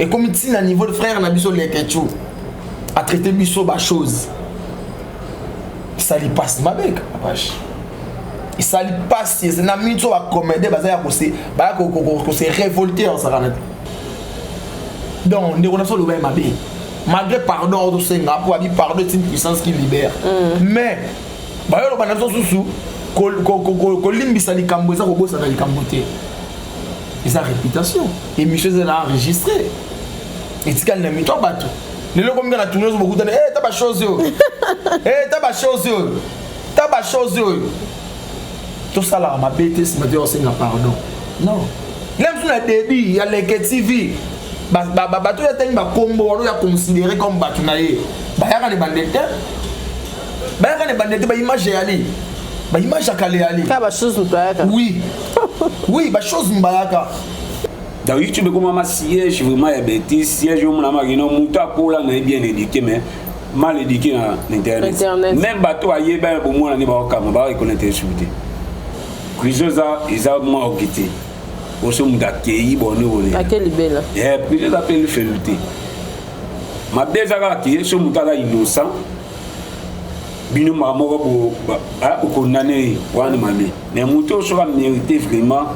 Et comme il à niveau de frère, on a besoin de l'écriture. À traiter biso ba chose. Ça lui passe ma bec, vache. Et ça lui passe, c'est un ami qui va commander, qu'on s'est révolté en ça. Donc, on a le même abbé. Malgré pardon, on s'est rappelé pardon, c'est une puissance qui libère. Mais, on a sous qu'on limbisa les cambos, ça qu'on ça les camboter. Et sa réputation. Et Michel l'a enregistré. Et tu n'as mis toi bateau. Les gens comme on a tourné sur beaucoup de t'as pas chose yo. T'as pas chose yo. T'as pas chose yo. Tout ça là m'a pété ce matin on s'est pardon. Non. Même sur le début, il y a les TV. Bateau ya tellement combo on a considéré comme bateau naé. Ba ya les bandettes. Ba ya les bandettes ba image ali. Ba image akale ali. Ka ba chose mbayaka. Oui. Oui, ba chose mbayaka. Dans YouTube, comme ma siège, vraiment, il y a des petits sièges où on a bien éduqué, mais mal éduqué dans Internet. Même bateau, il y a des gens qui ont été connectés. Les gens ils ont moins occupé. Ils sont accueillis. À quel bel? Ils ont appelé le féluté. Ma déjà accueilli, sont innocents. Bino mamoro pour condamner wan mamé. Mais muto sera mérité vraiment.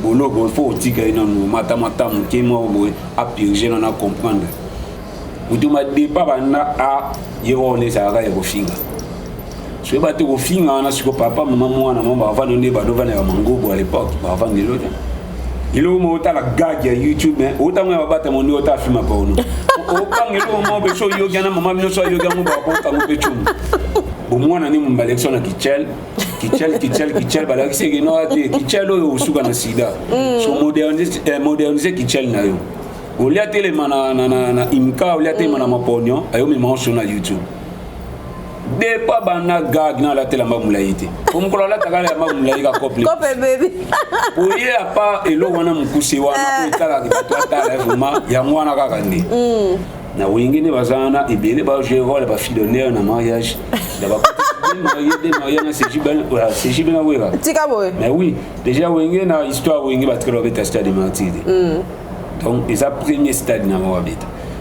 Bono il faut aussi que nous matamata mukemo à purger on a comprendre mutu ma débat bana a yero les ara et rofinga je vais battre rofinga on a sur papa maman mwana mama avant on est ba devant la mango à l'époque avant de l'autre il est mo ta la gag YouTube mais autant on va battre mon autre film pas on autant il est mo be show yoga na maman no show yoga mo ba ko ta mo pe chum bon mwana ni mo balexon na kichel bala kisege no ate kichel oyo usuka na sida so moderniser kichel na yo olia tele na imka olia tele na maponyo ayo mi manso na YouTube de pa bana gag na la tele mamulaite comme kola la takala mamulaika couple baby oye apa elo wana mukuse wana ko tala kitata vraiment ya mwana kaka ndi na wengine bazana ebele ba jouer rôle ba fille d'honneur na mariage d'abord mais oui, déjà wenge na histoire wenge ba trover ta stade martyr. Donc ils a premier stade na Moabit.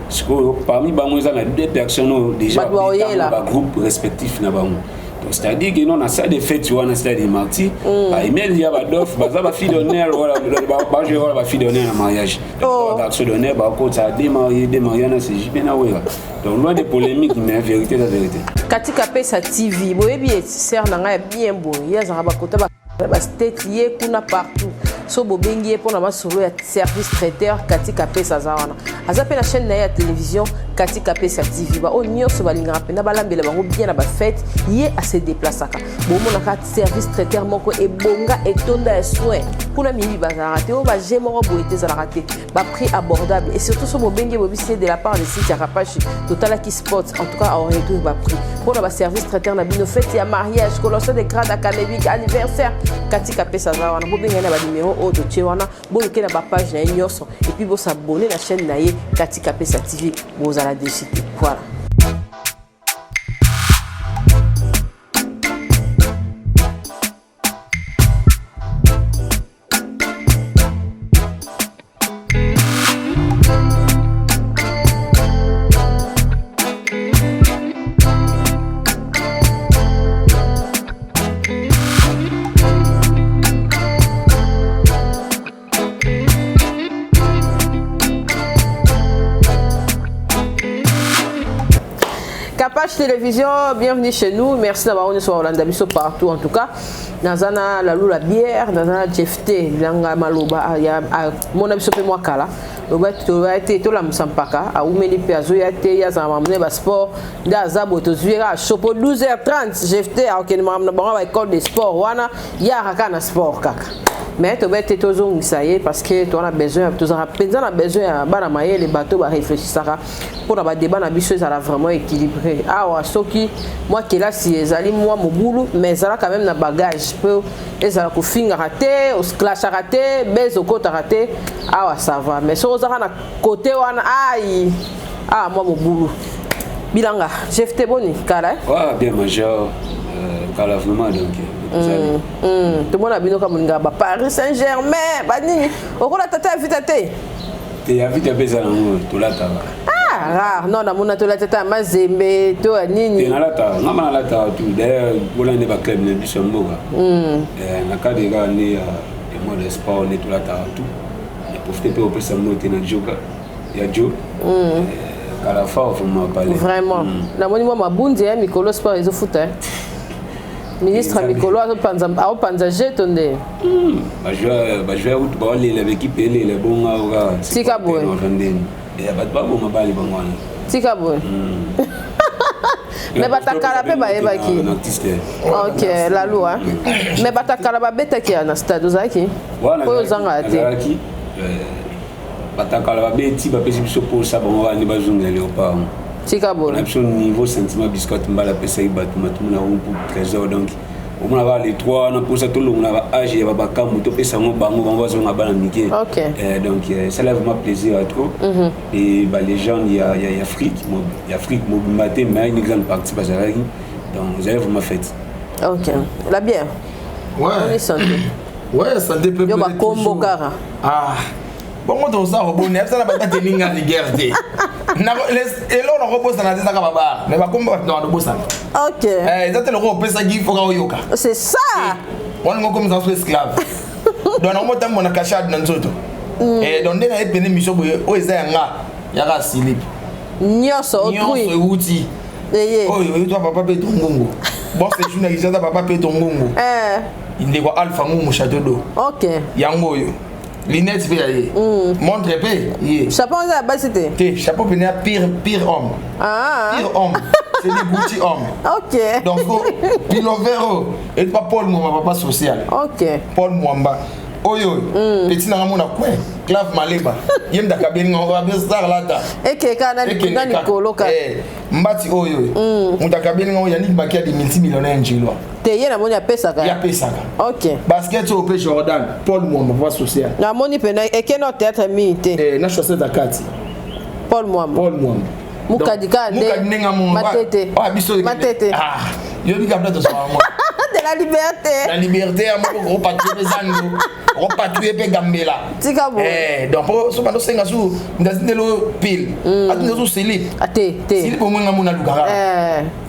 Parce que parmi bango ça na deux personnes déjà dans le groupe respectif na bango. Donc c'est-à-dire que non na ça de fait tu vois na stade martyr, ba email ya ba dof ba za ba fille d'honneur voilà ba jouer rôle ba fille d'honneur na mariage. Donc action d'honneur ba ko ça démarrer na CJB na wera. Donc loin de polémiques mais vérité la vérité. Katika pesa TV boyebi sert na nga bien bon ya za ba kota ba state lié kuna partout so bobengi pour na masolo ya service traiteur katika pesa za wana azape na chaîne na ya télévision katika pesa TV ba onyo so balinga pena balambela bango bien na ba fête yé à se déplacer ka bomona ka service traiteur moko ebonga etonda ya soin kuna mimi bazarate o ba jemo boete za la raté ba prix abordable et surtout so bobengi bobisi de la part de site ya Rapachi Total qui spot en tout cas on retrouve ba prix pour na ba service traiteur na bino fête ya mariage colossal de grade académique anniversaire katika pesa za wana bobenga na ba numéro o de tchewana boke na ba page na nyoso et puis bo s'abonner na chaîne na ye katika pesa TV bo la décité. Voilà. Page télévision, bienvenue chez nous. Merci d'avoir venu sur Orlando Bisso partout en tout cas. Nazana la lula bière, Nazana Jefté, Langa Maloba, mon abisso pe moi kala. Loba to été to la musampaka, a umeli pe azoyate ya za mamne ba sport, da zabo to zuira chopo 12h30 Jefté a okeni mamna ba école de sport wana ya hakana sport kaka. Mais tu vas être toujours ça y est parce que tu as besoin, tu as besoin de mailler les bateaux, réfléchir pour avoir des débat na ça vraiment équilibré. Ah ouais, ce qui moi qui là si ezali moi mon boulot, mais ça quand même na bagage peu ezala ko finga raté, au clash raté, mais au côté raté. Ah ouais, ça va. Mais si on a na côté wana aïe. Ah moi mon boulot. Bilanga, chef te boni kala. Ouais, bien major. Kala vraiment donc. Tout le monde a bien comme Paris Saint-Germain, Bani. On a tata vite. te avite pesa nango tolata rare non na mona tolata ta mazembe to nini te nalata ngama nalata tout d'ailleurs bolande ba club ne biso mboka na cadre ga ne ya mode de sport ne tolata tout et profiter pe opesa mote na joka ya jo kala fa of ma parler vraiment na moni moi mabundi ya mikolo sport ezo futa ministre mikolo a panza jetonde ba jouer out ba le l'équipe ele le bonga ora tika boy et ba ba bon mabali bangwana tika boy mais batakala pe ba ebaki OK la loi mais batakala ba betaki na stade ozaki ko zanga te batakala ba beti ba pesi biso pour ça bon ni bazunga léopard tika boy on a besoin niveau sentiment biscuit mbala pesa ibatu matuna un pour trésor donc on a les trois on a pour ça tout le monde a âge et ba kambu to pesa ngo bango bango zo ngabana nike donc ça lève vraiment plaisir à trop et bah les gens il y a Afrique matin mais une grande partie bazaraki donc vous avez vraiment fait OK la bière ouais santé peut yo ba combo kara bon on ça robonne ça na ba teninga liberté na elo na robot ça na ça ka baba mais ba combo na robot ça OK ça te le robot ça qui faut ka yoka c'est ça on ngo comme ça esclave donc on monte mon cachade na nzoto et donc ndena epene mission boye o eza yanga ya ka slip nyoso autrui outi oh toi papa pe tongongo bon c'est journée qui ça papa pe tongongo inde ko alpha mu château d'eau OK yango yo Linette paye. Montre paye. Chapeau à basité. Té chapeau pena pire homme. Pire homme. C'est des Gucci hommes. OK. Donc Pilovero et pas Paul Mwamba papa social. OK. Paul Mwamba. Oyo petit na mona quoi. Clave maleba. Yem da kabeni ngwa bien star lata. Eke kana ni koloka. Mbati oyo. Muta kabeni ngwa yani bakia de multimillionnaire njilo. Te yena moni apesa ka. Ya pesa ka. OK. Basket au P Jordan, Paul Mwamba papa social. Na moni pena eke no théâtre milité. Na chaussette Akati. Paul Mwamba. Mukadika Matete. Matete. Yo bi ka plato so moi. De la liberté. La liberté à mon gros patrouille zango. Gros patrouille pe gambela. Tika bo. Donc so bando senga su ndazindelo pile. Atinde so slip. Ate. Slip au moins na lugara.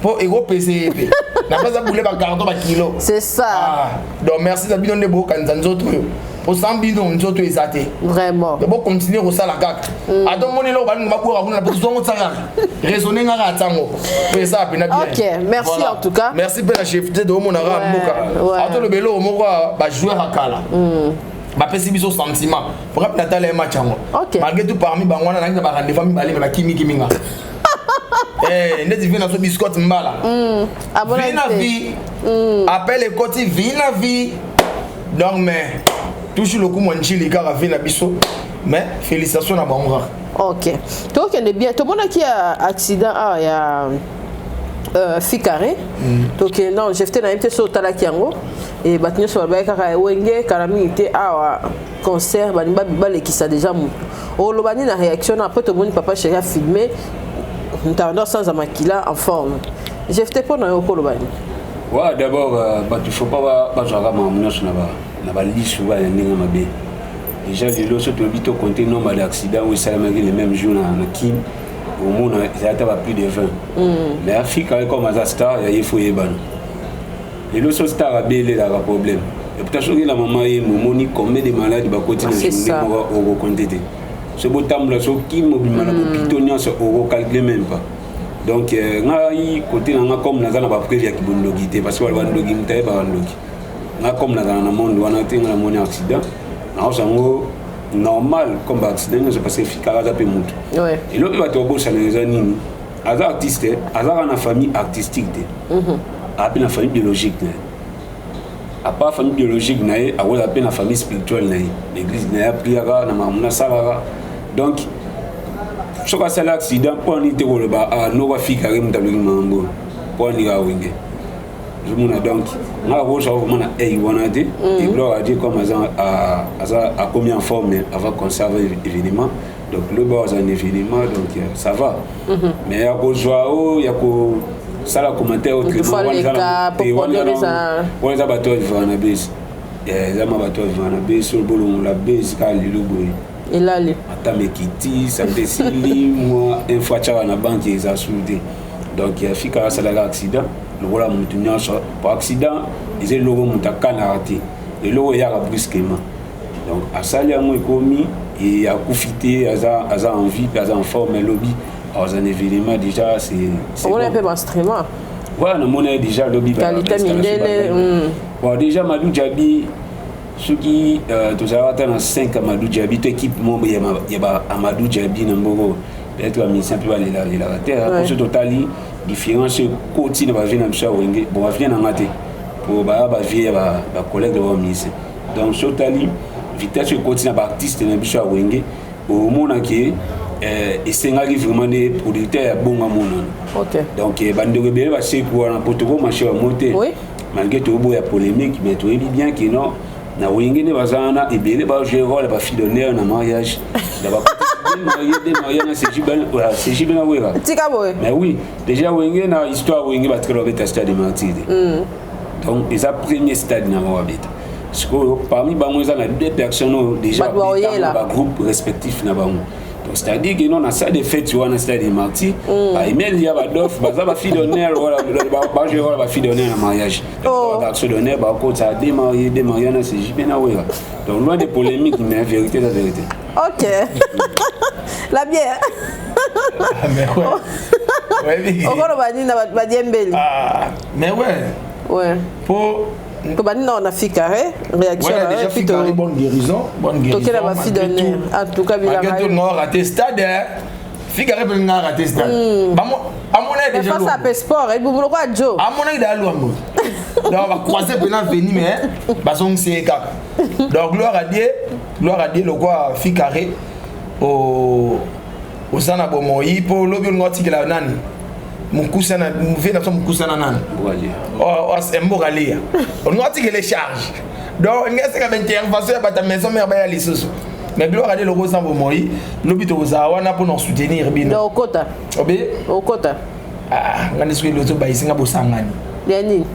Po ego PC pe. Na pas ça bouler ba carton ba kilo. C'est ça. Donc merci da bino nebo kanza nzoto yo. Pour 100 bino nzoto ezate. Vraiment. De bon continuer au sala kaka. Adon moni lo ba ngba ko ra kuna position tsanga. Raisonner ngara tango. Mais ça pe na bien. OK, merci en tout cas. Merci pour la chef de Mona Mboka. Ato le belo moko ba jouer à kala. Ba pesi biso sentiment. Pour rappeler Nathalie match yango. Malgré tout parmi bangwana na ba rendez famille balé ba kimi kiminga. Ndeti vina so biscuit mbala. Vina vie. Appelle les côtés vina vie. Donc mais toujours le coup mon chili car vina biso. Mais félicitations à Bangora. OK. Donc on est bien. Tout le monde qui a accident il y a Ficaré. Donc non, j'ai fait un sur Talakiango et battu sur le kaka wenge karamité à concert baniba les qui ça déjà au lobani la réaction après tout le monde papa chéri a filmé t'as sans amakila en forme. J'ai fait pour dans au lobani. Ouais, d'abord tu faut pas jouer à mon sur na ba liste wa ndinga mabe. Déjà les lots to bito compter nombre d'accidents où ça les mêmes jours na Kim. Au monde ça a plus de 20 mais Afrique comme un star il faut y ban les autres stars a belé là problème et peut-être que la maman est moni combien de malades ba continuer au compter ce beau temps là so qui mobile malade pitonio so au calculer même pas donc ngai côté na comme na za na ba prévu ki bondogité parce que ba ndogi mtaye ba ndogi na comme na na monde wana tinga na moni accident na sango normal comme accident c'est parce que Fikara za pe mutu et l'autre va te bosser les années as artiste as na famille artistique a pe na famille biologique a pas famille biologique na a wala pe na famille spirituelle na l'église na priara na mamuna sala donc so ka sala accident pour ni te wala ba no wa Fikara mutalu mambo pour ni ga wenge je m'en donc na ko so vraiment et wanade et gloire à Dieu comme à combien en forme avant conserver événement donc le bas un événement donc ça va mais à ko joao ya ko sala commentaire autre et on les abattoirs vana base et zama abattoirs vana base sur bolon la base ka lilo boy Et là, les. Atamekiti, Santesili, moi, une fois, tu as une banque qui est soudée. Donc, il y a fait qu'à ça, l'accident. Le voilà, mon pour accident, ils ont le logo, mon raté. Et le logo, il y a brusquement. Donc, à ça, il y a un commis, et à profiter, à envie, à en forme, un lobby. Alors, un événement, déjà, c'est. On a un peu d'instrument. Voilà, on a déjà le lobby. Bon, déjà, Madou Djabi. Ceux qui tous dans 5 Amadou Djabi, toute équipe membre il y a Amadou Djabi Nambogo peut-être un ministre peut aller la terre pour ce total différence côté ne va venir dans ça wenge bon va venir dans maté pour ba vie ba collègue de ministre donc ce total vitesse côté na artiste na biso wenge au monde qui et c'est vraiment des producteurs bon à mon OK donc bande de rebelle va c'est pour un protocole marché à monter malgré tout il y a polémique mais tout est bien que non na wenge ne bazana ebele ba jouer rôle ba fille d'honneur na mariage da ba c'est jibena wera tika boy mais oui déjà wenge na histoire wenge ba très bête stade martyr donc les premier stade na wabeta parce que parmi bango ça na deux personnes déjà ba groupe respectif na bango c'est-à-dire que non, on a ça de fait, tu vois, on a ça de martyrs. Il y a des filles d'honneur, des filles d'honneur en mariage. Des filles d'honneur, ça a démarré, c'est juste bien. Donc, loin des polémiques, mais la vérité, la vérité. Ok. La bière. Mais ouais. Mais ouais. Ouais. Pour. On a fait carré, réaction. Ouais, déjà fait carré, bonne guérison. La fille d'honneur. En tout cas, il a raté stade. Figare peut n'a raté stade. À mon avis, déjà. Ça fait sport. Et vous voulez quoi, Joe? À mon avis, d'aller donc on va croiser pendant venir, mais basons c'est cap. Donc gloire à Dieu, le quoi Figare au sana bomoi pour l'objet ngoti que la nani. Mukusana muvena so mukusana nani oh c'est moralia on a dit que les charges donc il y a cette intervention à ta maison mais ba les sous mais gloire à Dieu le rose en moi l'obito ozawana pour nous soutenir bien donc kota okota ah ngani siko lozo ba isinga bosangani yani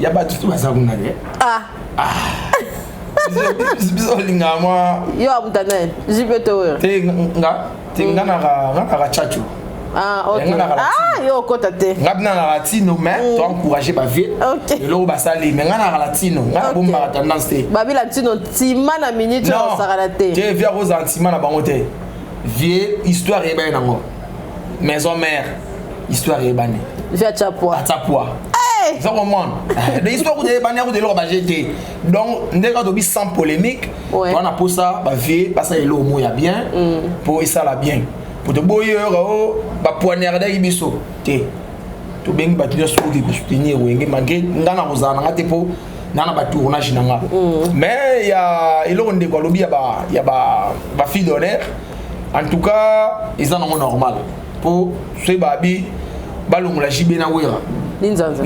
ya ba tout basakuna de biso linga moi yo amutana jibeto te nga na chachu ok. Yo kota te. Ngabna na latino mais to encourager ba vie. OK. Le ba sali mais ngana na latino, ngana bomba tendance te. Ba bi latino tima na minute on sarala te. Je viens aux antima na bango te. Vie histoire e ba nango. Maison mère, histoire e bani. Via Chapwa. Ça remonte. L'histoire de bannière de l'or ba jeté. Donc ndeka to bi sans polémique. On a pour ça ba vie passer le mot ya bien pour ça la bien. Pour te boyer ba poignarder ibiso te to bengi ba tuya souki pour soutenir wenge malgré ngana kozana ngate po nana ba tournage nanga mais il y a ilonde ko lobi ya ba fille d'honneur en tout cas ils en ont normal pour ce babi balongula jibena wera linzanza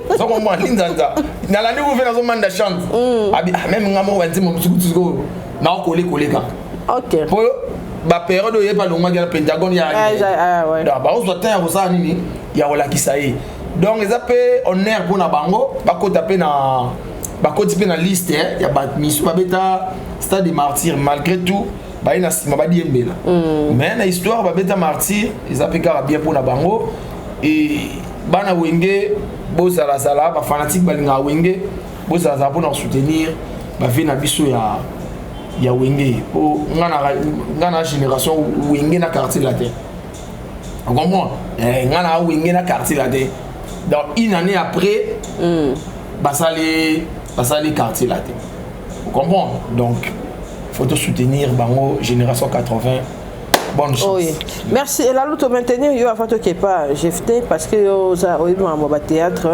ça comment linzanza na la niveau faire son mandat chance abi même ngamo wanzi mo musukutuko na coller ka OK pour ba période où il y a pas longtemps le Pentagone y a ouais donc ba on temps ko ça nini ya wala kisaye donc les appels honneur pour na bango ba ko taper na ba ko taper na liste ya ba misu ba beta stade des martyrs malgré tout ba ina sima ba diembela mais na histoire ba beta martyr les appels car bien pour na bango et bana wenge bo sala ba fanatique ba linga wenge bo sala pour nous soutenir ba vie na biso ya wenge pour ngana génération wenge na quartier la terre on comprend ngana wenge na quartier la terre donc une année après basali quartier la terre on comprend donc faut te soutenir bango génération 80 bonne chance. Oui. Merci. Et là, l'autre maintenir, il y a un pas GFT parce que il y a un théâtre.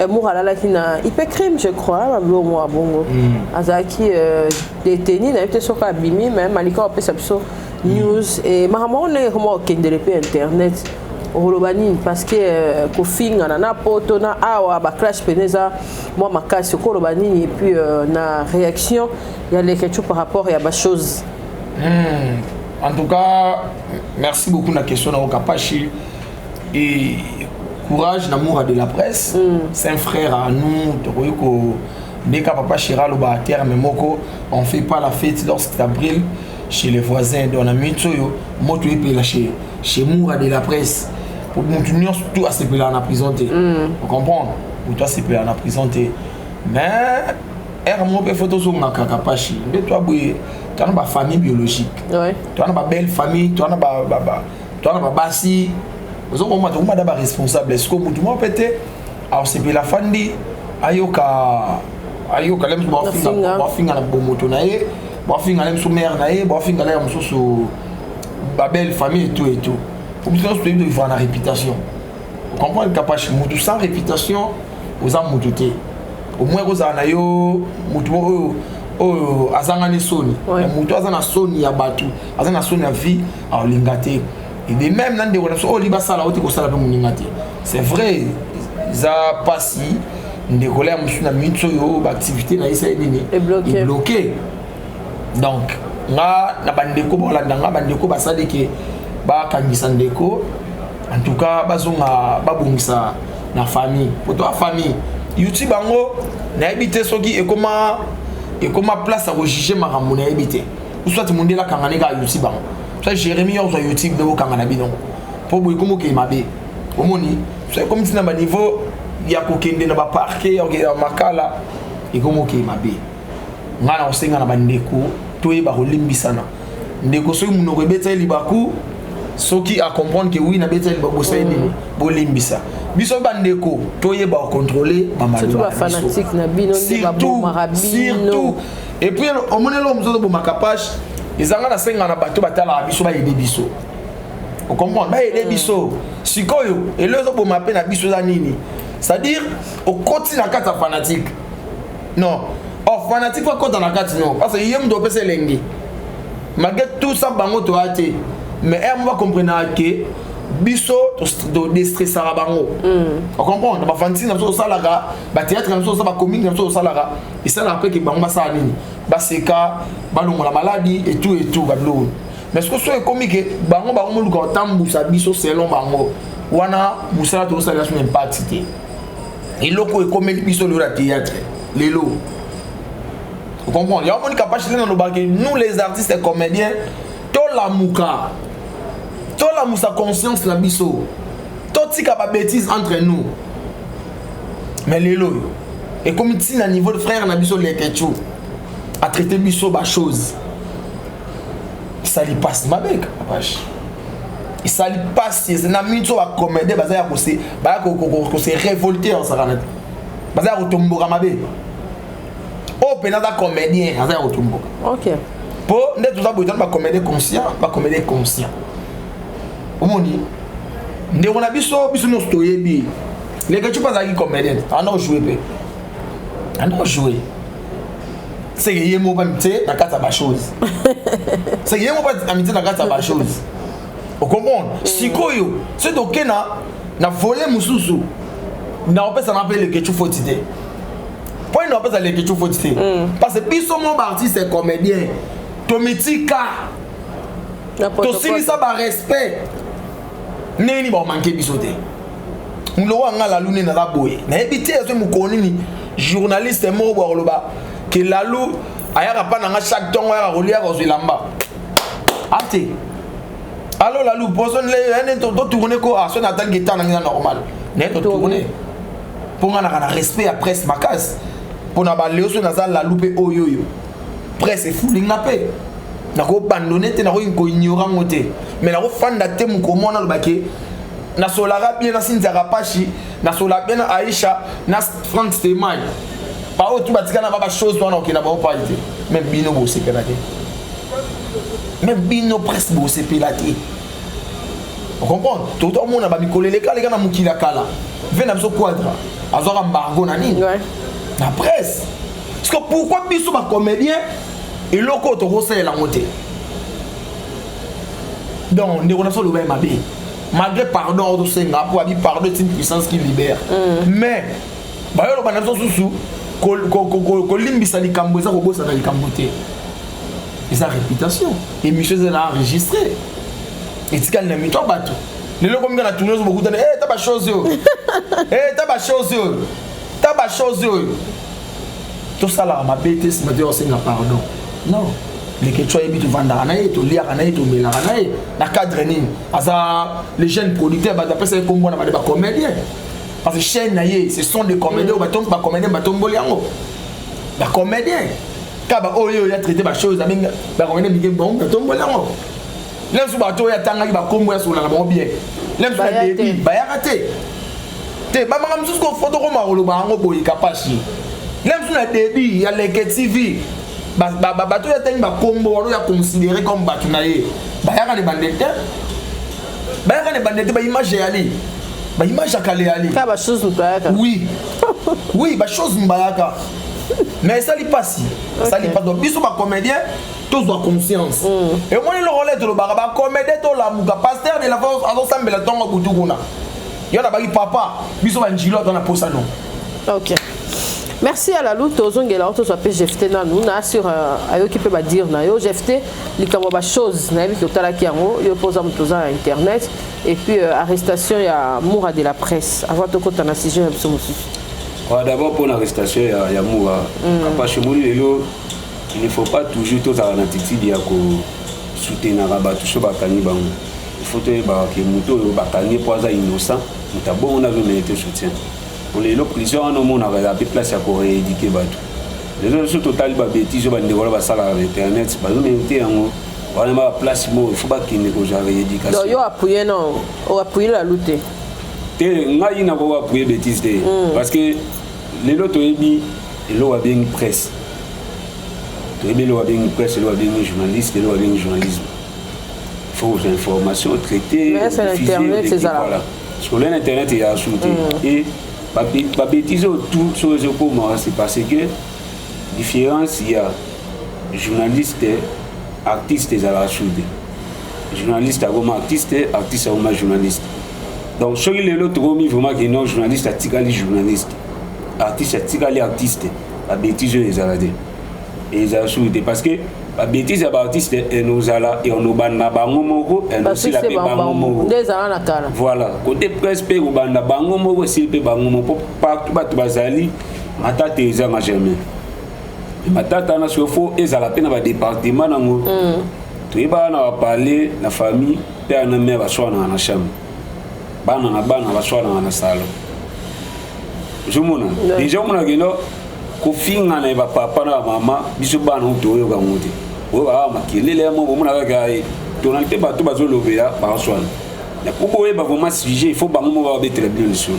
Mourala qui n'a hyper crime, je crois. Moi, bongo. Azaki détenu, n'a été sur la bimi, même Malika a fait sa news et maman on est comment qu'il de internet. Rolobani parce que Kofi ngana poto na awa ba crash peneza moi ma casse ko Rolobani et puis na réaction il y a les questions par rapport à ba chose. En tout cas, merci beaucoup na question na Okapachi et courage l'amour de la presse. C'est un frère à nous, Dès que papa Chiral ou à terme, on fait pas la fête lorsqu'il avril chez les voisins. On a mis moi tu es chez Moura de la presse. Pour nous tenir tout à ce que là en a présenté. Vous comprenez? Pour toi c'est là en a présenté. Mais moi peut photo sur ma capachi. Mais toi tu as une famille biologique. Tu as une belle famille, tu as une bassi. Vous avez d'abord responsable. Est-ce que vous peut-être alors c'est la famille ayoka lem so finga na bomoto na ye bo finga lem so mère na ye bo finga lem so ba belle famille et tout pour bien se de vivre en réputation. Vous comprenez capable mutu sans réputation aux am mututé au moins aux ana yo mutu o azanga ni soni mutu azana soni ya batu azana soni ya vie a lingate et de même nan de wona so liba sala oti ko sala pe muningate c'est vrai ça passe des collègues na mitso yo activité na isa nini est bloqué donc na bandeko bolanda nga bandeko basali ke ba kangisa ndeko en tout cas bazonga babungisa na famille pour toi famille YouTube bango na habité soki et comment place à rejuger makambo na habité ou soit monde la kangane ka YouTube bango ça Jérémy yo sur YouTube de kangana bino pour boy comme ke mabe omoni c'est comme si na ba niveau ya kokende na ba parquet ya makala et comme ke mabe ngana osenga na bandeko toyeba kolimbisana ndeko soki munoko ebeta libaku soki a comprendre que oui na beta libaku saini bolimbisa biso bandeko toyeba contrôler mama surtout ba fanatique na bino ba surtout et puis omonelo mzoto bo makapache ezanga na senga na bato batala biso ba aider biso on comprend ba aider biso sikoyo elezo bo mape na biso za nini c'est-à-dire au quotidien na kata fanatique non oh fanatique faut kota na kati non parce que yem do pese lengi malgré tout ça bango to ate mais on va comprendre que biso to déstressera bango on comprend ba fanatique na so salaga ba théâtre na so ba comique na so salaga et ça après que bango ba sa nini ba seka ba longo la maladie et tout ba blo mais ce que so comique bango ba mo luka tambusa biso selon bango wana musala to sala sur impacté et loko e comme biso le théâtre lelo. Vous comprenez? Il y a un capacité dans nos baguettes. Nous les artistes et comédiens, tout la mouka, conscience la biso, tout ce qui a bêtise entre nous. Mais lelo et comme si à niveau de frère na biso les ketchou à traiter biso ba chose. Ça lui passe ma bec, apache. Et ça lui passe, c'est na minto à comédie bazaya ko se révolter en saranat. Bazaya ko tombora mabe. Oh, penada comédien, azaya ko tombora. OK. Pour net tout ça besoin ba comédien conscient. Omoni. Nde on a biso no stoyebi. Les gars tu pas aki comédien, on a joué pe. On a joué. C'est que yemo pas mité na kata ba chose. C'est que yemo pas amité na kata ba chose. Vous comprenez? Sikoyo, c'est donc na volé mususu. Na opé ça n'appelle le ketchup fotité. Pourquoi il n'appelle ça le ketchup fotité? Parce que biso mon artiste est comédien. Tomitika. To sili ça ba respect. Neni ba manquer bisoté. Mlo wa ngala lune na boye. Na ebité so mukoni ni journaliste mo bo loba que lalu ayaka pa na chaque temps ya relier ko zilamba. Ate. Alors la loupe, personne ne tourner quoi, son attend qui est normal. N'est tourner. Pour avoir un respect à presse ma case. Pour n'avoir le son la loupe oh yo yo. Presse est fou l'ingapé. N'a pas abandonné, n'a pas ignorant moté. Mais n'a pas fan d'athé mon comment dans le baquet. N'a solara bien na Cynthia Rapachi, n'a solara bien na Aïcha, na Franck Stemay. Par où tout batika n'a pas chose toi non qui n'a pas été. Même Bino c'est pélaté. Même Bino presque c'est pélaté. Vous comprenez? Tout le monde a mis collé les gars na mukila kala. Venez à ce quadra. Azora embargo na nini? La presse. Parce que pourquoi biso ba comédien et loko to rosser la montée. Donc on a solo même abé. Malgré pardon de senga pour abi pardon c'est une puissance qui libère. Mais ba yo ba na so susu ko limbisa likambo ça ko bossa na likamboté. Et sa réputation. Et monsieur elle a enregistré. Et tu as mis toi bateau. Les gens comme la tourneuse beaucoup de t'as pas chose yo. T'as pas chose yo. tout ça là ma bête c'est mettre aussi pardon non les que tu as habitué vendre anaï to lire anaï to mela anaï na cadre ni asa les jeunes producteurs ba d'après c'est comme on a des comédiens parce que chaîne naïe ce sont des comédiens ba tombe ba comédien ba tombe liango ba comédien kaba oyo ya traiter ba chose avec ba comédien bigé bon ba tombe liango l'aime sous bateau ya tanga ba kombo ya sur la bon bien l'aime sous la débit ba ya raté te ba mama mususu ko photo ko marolo ba ngo boyi kapashi l'aime sous la débit ya les TV bato ya tengi ba kombo wano ya considéré comme bato na ye bayaka ne bandete ba image yali ba image akale yali ka ba chose mbayaka oui oui ba chose mbayaka mais ça li passe ça li passe donc biso ba comédien tous doit conscience et moi le rôle de ba comédien to la muka pasteur de la force azo sambela tongo butukuna yona ba papa biso ba njilo to na posa non. OK. Merci à la lutte aux ongles auto soit GFT na nous na sur ayo qui peut ba dire na yo GFT likamo ba chose na bi totala ki yango yo posa mutoza internet et puis arrestation ya Moura de la presse avant to kota na sujet ya mususu. D'abord pour l'arrestation ya Moura parce que moni lelo il ne faut pas toujours tous avoir l'attitude ya ko soutenir bato so ba kani bango il faut te ba ke muto ba kani poza innocent mutabo on a vu mériter soutien. Pour les prison on a la place à rééduquer bateau les autres total ba bêtise ba ndeko ba sala internet ba zo mériter yango on a place mo il faut pas qu'il ne ko rééducation donc yo appuyer non on appuyer la lutte te ngai na ko appuyer bêtise parce que les autres ebi lo a bien presse to ebi lo a bien presse lo a bien journaliste lo a bien journalisme faut informations traiter mais c'est internet c'est ça voilà sur l'internet il y a ajouté et pas bêtise tout sur les écoles c'est parce que différence il y a journaliste artiste à la soude journaliste à comme artiste artiste à comme journaliste donc sur les autres vraiment qui non journaliste à tigali journaliste artiste à tigali artiste la bêtise les aladé et ils ajoutent parce que la bêtise à artiste et nous alla et on nous banna bango moko et nous aussi la pe bango moko des ala na kala voilà côté presse pe ko banda bango moko si pe bango moko partout bato bazali matata eza ma jamais matata na sofo ezala pe na ba département nango to yeba na parler na famille pe na mère baswana na chambre bana baswana na salon je mona déjà mona geno ko finga na ba papa na mama biso bana to yo gamuti o ba makelele mo mona ka tonalité bato bazo lobela ba baswana na pour ba vraiment sujet il faut bango mo ba betre bien sur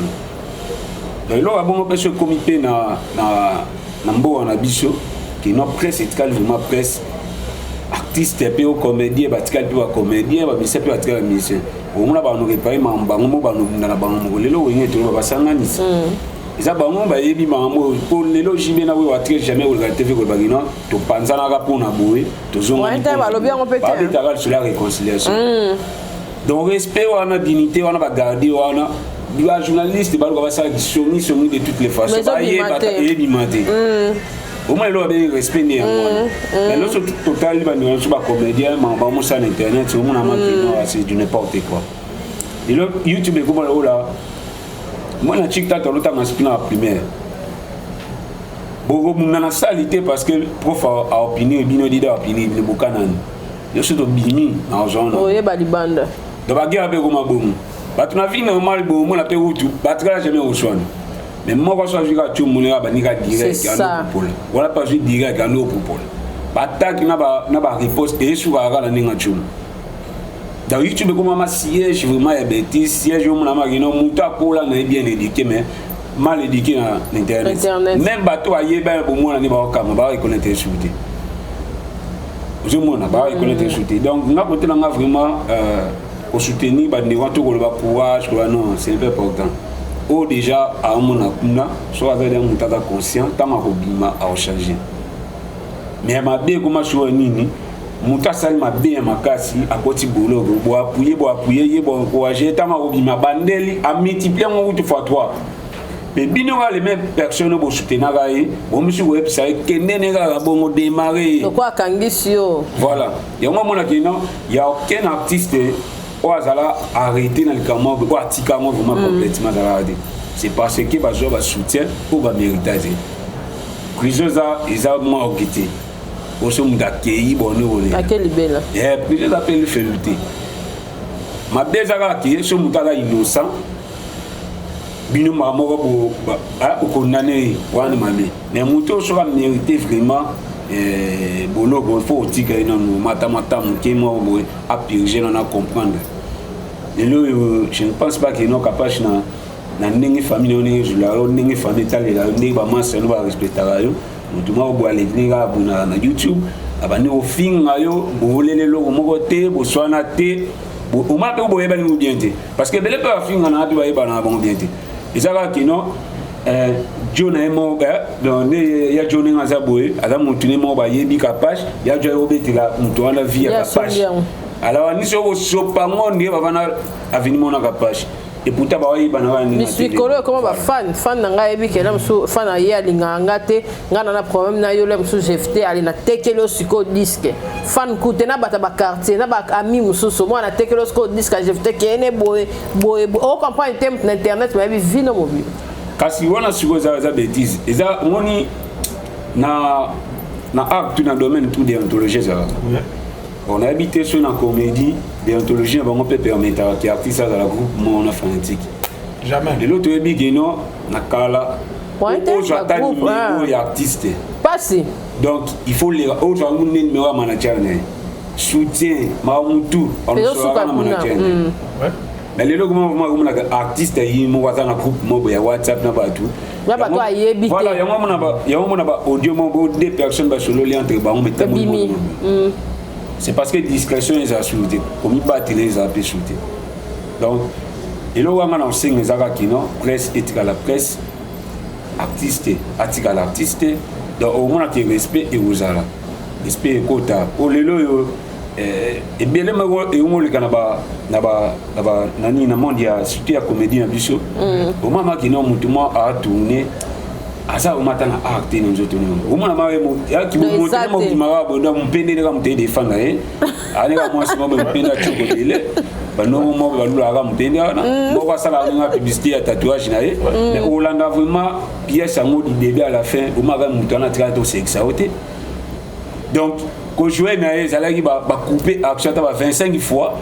donc là bon pe ce comité na mbo na biso qui no presse et vraiment presse artiste pe o comédien ba tikal pe ba comédien ba mise pe ba tikal mise o mona ba no reparer bango mo ba no na bango mo lelo wenye to ba sanganisa ça bango ba yebi bango pour lelo jibe na we wa très jamais au TV ko bagino to panzana ka pona boé to zonga ouais ta ba lobi on peut pas d'état sur la réconciliation donc respect wana dignité wana ba garder wana la journaliste ba ko ba ça somi de toutes les façons ba yebi maté au moins là bien respect ni mais l'autre total ba ni ba comédien ba mo ça internet au moins na c'est du n'importe quoi et là YouTube ko ba là moi na TikTok on l'a inspiré en primaire beaucoup mon na salité parce que prof a opiné bino dida opiné le bokanan yo surtout bimi na zone oye ba libanda do ba gya be ko mabom ba tuna vie normal bo mo la pe wutu ba tra jamais au soin mais moi quand je ga tu mon ba ni ga direct à nous pour voilà pas je direct à nous pour ba tag na ba riposte et sur ga la ninga tu dans YouTube comme ma siège vraiment ya bêtise siège on na magino muta kola na bien éduqué mais mal éduqué na internet même bateau aye ba bo mo na ni ba kama ba reconnaître insulté je mo na ba reconnaître insulté donc na côté na vraiment au soutenir ba ni wanto ko ba courage ko non c'est important ou déjà à mon akuna soit avec un mutaka conscient tant ma robima a changer mais ma bé comme so nini muta sali mabe ya makasi akoti bolo bo appuyer ye bo encourager tama obima bandeli a multiplier mon route fois 3 mais bino les mêmes personnes bo soutenir gaé bo musu ko website kenene ga bongo démarrer donc quoi kangisio voilà ya moi mona kino ya aucun artiste o azala arrêter dans le camon ko atika mo vraiment complètement dans la c'est parce que ba soutien pour ba mériter prison eza mort kité oso mudakei boni ole akeli bela prison appelle feluté ma bezaka ki so mutala innocent bino moko bo condamné wana mami mais muto so va mériter vraiment bono bon faut tika ina no matamata mukemo bo a purger na comprendre et là je ne pense pas que non capable na ndenge famille on est la ndenge famille tali la ndenge ba massa no ba respecter yo mutu mo bo aller ninga buna na YouTube abani o finga yo bo lele lo moko te bo swana te bo o ma pe bo yeba ni bien te parce que bele pas finga na tu ba yeba na bon bien te ezaka kino John mo donc ya John ngaza boye ala mutu ne mo ba yebi capage ya jo obetila mutu ala vie capage alors ni so sopango ndi bavana avenir na capage et pourtant ba yi bana ni psychologue comment ba fan nga yebi ke na msu fan ya linga ngate ngana na problème na yo le msu jefté ali na tekelo siko disque fan kute na bata ba quartier na ba ami msu so mo na tekelo siko disque jefté ke ne boy o comprendre temp na internet ba bi vino mobile kasi wana siko za bêtise eza moni na art na domaine tout déontologie ça on a habité sur la comédie déontologie on peut permettre à artiste dans le groupe mon fanatique jamais et l'autre est non na kala artiste passé donc il faut les autres on numéro manager soutien mamutu on sera manager mais les logos moi artiste yi mo wata na groupe mo ya WhatsApp na batu ya bato ayebi voilà yango na ba audio mo deux personnes ba solo li entre ba on mettre c'est parce que discrétion est assurée comme il bat les appels shooter donc et là on a lancé les akino presse éthique la presse artiste article artiste donc au moins que respect et aux ala respect quota au lelo et bien le mago et on le kanaba nani na monde ya surtout ya comédie na biso au moment qui non mutumo a tourner asa umatana acte ni nzoto ni umuna mawe mu ya ki mu mo ki mawa bondo mpende ne ka mutende defanda ani ka mwasi mo mpenda choko dele bano mo ba lula ka mutende ana mo kwa sala nga publicité ya tatouage na mais Olanda vraiment pièce ngo du début à la fin umaka mutana tika to sexa ote donc ko jouer na ezala ki ba couper action ta ba 25 fois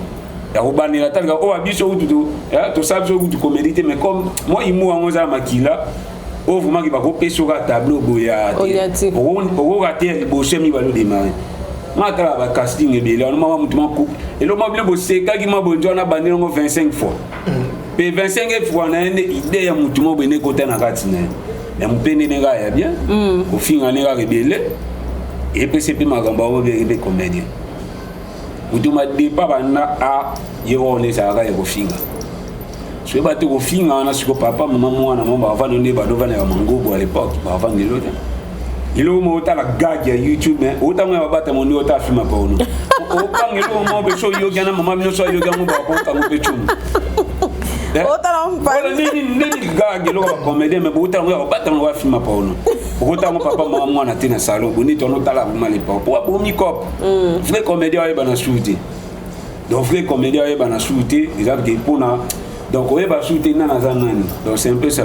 ya robanela tanga o abiso utu ya to sabso utu comédie mais comme moi imu angoza makila o vraiment qui va couper sur un tableau boya o rater bosse mi balo démarrer matala ba casting et bien on m'a mutuma coupe et le mobile bosse ka ki ma bonjo na bandelo 25 fois pe 25 fois na ene idée ya mutuma bene kota na katina ya mpene nenga ya bien au fin ane ga rebelle et puis c'est plus magamba o be comédien mutuma dépa bana a yero les ara et refinga je vais battre au fin on a ce que papa maman moi na maman avant on est ba devant ya mangobo à l'époque avant de l'autre il est au moment la gag ya YouTube mais autant moi battre mon autre film pas on autant il est au moment be show yo gana maman no so yo gana ba ko ka mo be chum autant on pas ni gag lo ba comédien mais autant moi battre mon film pas on autant mon papa maman moi na tina salon boni to no tala ma le pas pour bon mi cop vrai comédien ba na shooter donc vrai comédien ba na shooter ils ont que pour na donc on va shooter na zanani donc c'est un peu ça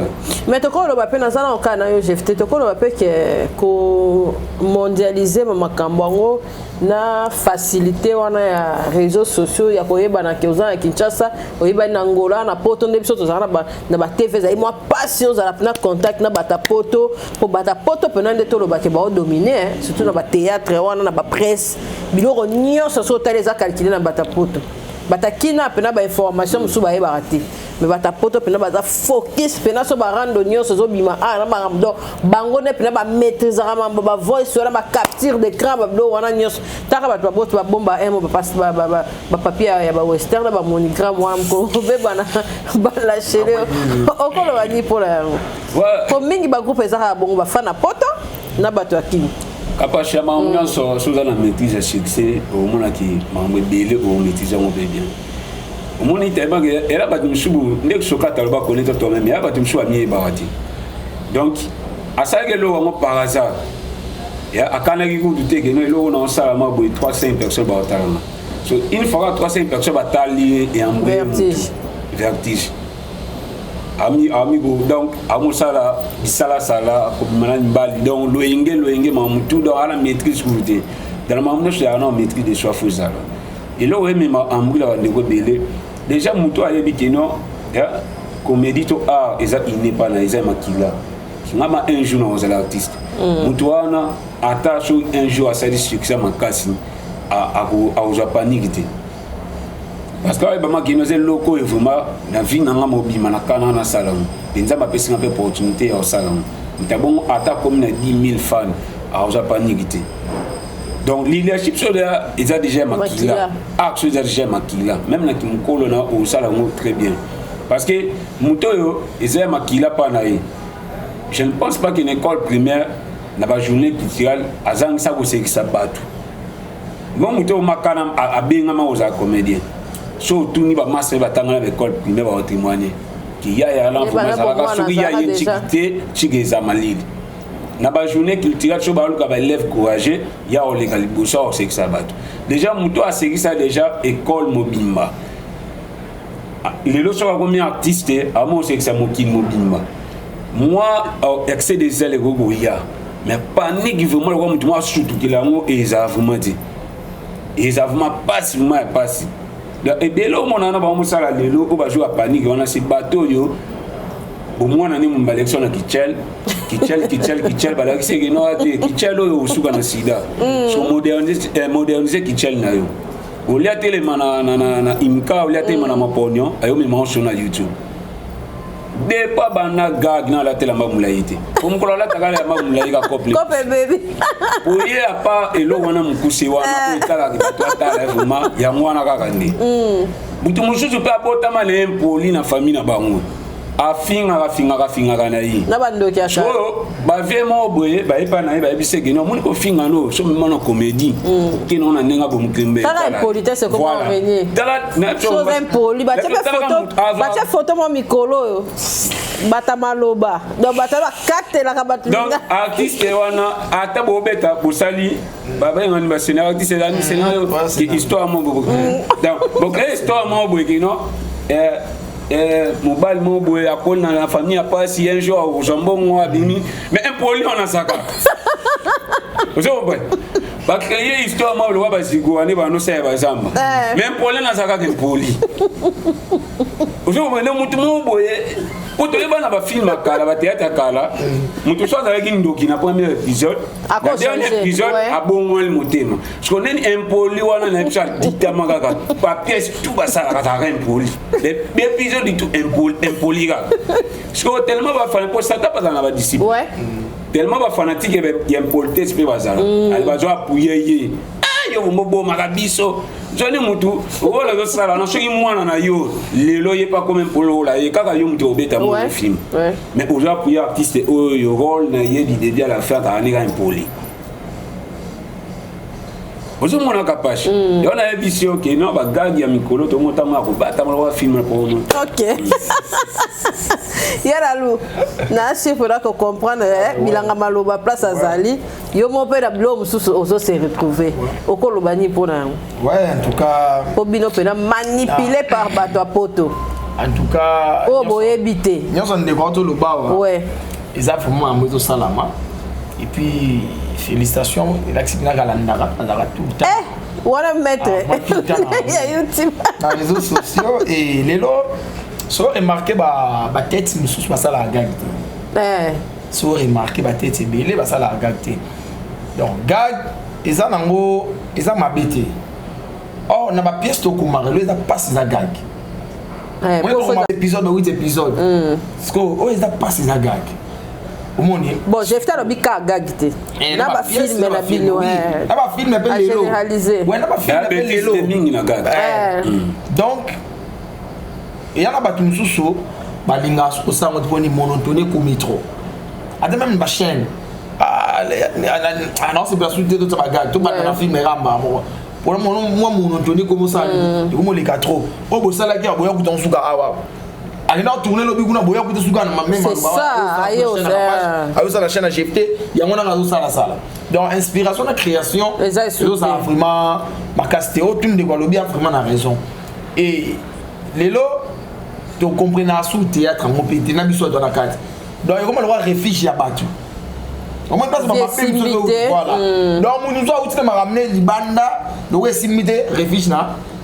mais to ko lo ba pe na zana o kana yo jefte to ko lo ba pe que ko mondialiser makambo ngo na facilité wana ya réseaux sociaux ya ko yeba na keuza ya Kinshasa o yeba na Angola na poto nde biso to zana ba na ba TV za moi passion za na contact na bata poto po bata poto pena nde to lo ba ke ba dominer surtout na ba théâtre wana na ba presse biloko nyonso so tele za calculer na bata poto bata kina pena ba information musu ba yeba raté mais bata poto pena ba za focus pena so ba rando nyonso zo bima na ba ramdo bango ne pena ba maîtriser ba voice wala ba capture d'écran ba do wana nyonso taka ba boto ba bomba emo ba passe ba papier ya ba western ba monogram wa ko be bana ba la chérie okolo ba ni pour la ko mingi ba groupe za bongo ba fana poto na bato akini Kapache maman so la maîtrise succès au monde qui mamwe belé au maîtrise on bien au monde tellement que elle ba tumshubu ndek sokata ba connaître toi même ya ba tumshu ami barati donc à ça que lo par hasard ya akana ki ku dute que no lo na sala ma boy 3-5 personnes ba talana so une fois 3-5 personnes ba tali et en vertige ami donc amo sala bisala sala ko mana mbali donc loyenge mamutu donc ala maîtrise courte dans mamutu c'est un maîtrise de soi fusala et là ouais même ambula wa ndeko belé déjà mutu ayebi kino ya comédie to art eza inné pas na eza makila ngama un jour na ozala artiste mutu wana attache un jour à sa succès makasi a oza panique parce que ba makino ze loko et vraiment la vie nanga mobima na kana na salon benza ba pesi ngape opportunité au salon mutabon ata comme na 10 000 fans a oza panique donc leadership sur là ils a déjà makila action déjà makila même na kimukolo na au salon très bien parce que mutoyo ils a makila pa na ye. Je ne pense pas qu'une école primaire n'a pas journée culturelle à Zang ça vous c'est que ça bat tout. Bon muto makana a bien aux comédiens. So tout ni ba master ba tangana l'école primaire va témoigner. Qui y a l'enfant ça va y a une chiquité chigeza malide. Na ba journée culturelle so ba ka ba élève courageux ya o légal bossa o c'est que ça bat. Déjà muto a série ça déjà école mobimba. Les leçons à combien artiste à moi c'est que ça mokin mobimba. Moi, excès des ailes mais panique vraiment comme tu m'as surtout que l'amour et ça vraiment dit et ça vraiment passe vraiment passe et dès là mon ana ba mo sala lelo ko ba jouer à panique on a ces bateaux yo au moins on a une élection na kitchel ba la c'est que non kitchel au suka na sida so moderniser kitchel na yo au lieu télé na imka au lieu télé na maponyo ayo me mention na YouTube de pas bana gag na la télé mamulaité comme ko la takala ya mamulaika couple baby pour y a pas elo wana mkusi wana ko tala ki tala vraiment ya mwana kaka ndi butu mususu pe apota male impoli na famille na bango afinga kana yi na bando ki acha so ba vraiment boye ba epa na ba ebise geno moni ko finga no so me mona comédie ki no na nenga bo mkembe tala impolitesse comment venir tala na chose impoli ba tcha photo mo mikolo yo bata maloba donc bata ba carte la ka batu donc artiste wana ata bo beta bo sali ba ba ngani ba scénario artiste la scénario qui histoire mo bo donc bo créer histoire mo bo ki no mobile mobile à cause dans la famille a pas si un jour au jambon abimi mais impoli on a ça vous savez ba créer histoire moi le wa basigo ani ba no sai ba zamba mais impoli na ça ka impoli vous savez mutu moboye pour te lever na film kala ba théâtre kala mutu so avec ndoki na premier épisode le dernier épisode a bon le motema parce qu'on est impoli wana na épisode ditama kaka pa pièce tout ba ça ka impoli l'épisode du tout impoli ga parce que tellement ba fan pour ça ta pas dans la discipline ouais tellement ba fanatique et impolitesse pe bazala elle va jouer appuyer yo mobo makabiso joni mutu wala zo sala na soki mwana na yo lelo ye pas comme polo la ye kaka yo mutu obeta mo film mais aujourd'hui pour artiste yo rôle na ye di début à la fin ta nika impoli ozo mona kapashi yo na vision que non ba gag ya mikolo to mota ma ko bata mo film pour nous OK yala lu na si faudra que comprendre bilanga maloba place azali yo mo pe da blo mususu ozo se retrouver okolo bani pona ouais en tout cas obino pe na manipulé par bato a poto en tout cas o boye bité nyonso ndeko to lo bawa ouais eza vraiment amozo salama et puis félicitations l'accident à la tout le temps voilà maître il y a YouTube dans les réseaux sociaux et les lots so remarqué ba tête mususu ba sala gag so remarqué ba tête belé ba sala gag donc gag eza nango eza mabete oh na ba pièce to kumarelo eza passe za gag pour épisode 8 épisode parce que oh eza passe za gag bon j'ai fait le bika gagité na ba film na bino na ba film pe lelo ouais na ba film pe lelo mingi na gag donc et y a ba tumususu ba linga so sango tponi monotone ko métro ade même ba chaîne non c'est pas souté de ba gag to ba na film ramba pour moi monotone comme ça comme les quatre o bo sala ki aboya kuton suka awa ali na tourner lo bikuna boya kuton suka na même c'est ça ayo ça la chaîne a jeté yango na ngazo sala donc inspiration na création ça vraiment ma castéo tout de quoi lobby a vraiment la raison et lelo tu comprends sous théâtre en pété na biso dans la carte donc comment le réfugié à battu au moins parce que voilà donc nous a outil m'a ramené libanda donc simité réfugié